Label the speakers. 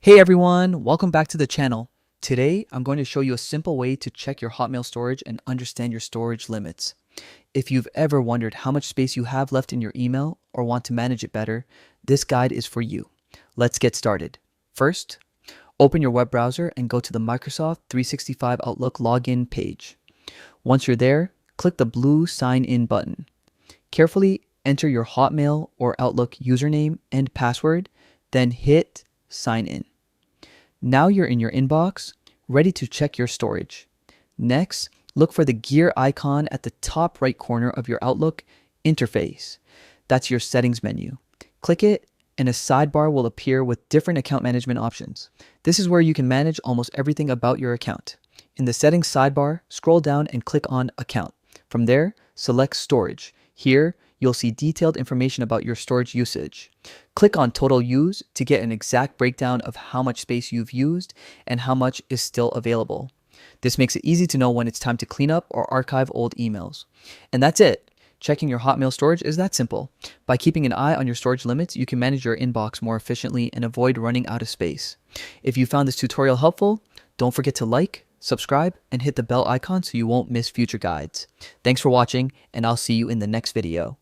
Speaker 1: Hey everyone, welcome back to the channel. Today, I'm going to show you a simple way to check your Hotmail storage and understand your storage limits. If you've ever wondered how much space you have left in your email or want to manage it better, this guide is for you. Let's get started. First, open your web browser and go to the Microsoft 365 Outlook login page. Once you're there, click the blue Sign In button. Carefully enter your Hotmail or Outlook username and password, then hit Sign In. Now you're in your inbox, ready to check your storage. Next, look for the gear icon at the top right corner of your Outlook interface. That's your settings menu. Click it and a sidebar will appear with different account management options. This is where you can manage almost everything about your account. In the settings sidebar, scroll down and click on Account. From there, select Storage. Here, you'll see detailed information about your storage usage. Click on Total Use to get an exact breakdown of how much space you've used and how much is still available. This makes it easy to know when it's time to clean up or archive old emails. And that's it. Checking your Hotmail storage is that simple. By keeping an eye on your storage limits, you can manage your inbox more efficiently and avoid running out of space. If you found this tutorial helpful, don't forget to like, subscribe, and hit the bell icon so you won't miss future guides. Thanks for watching, and I'll see you in the next video.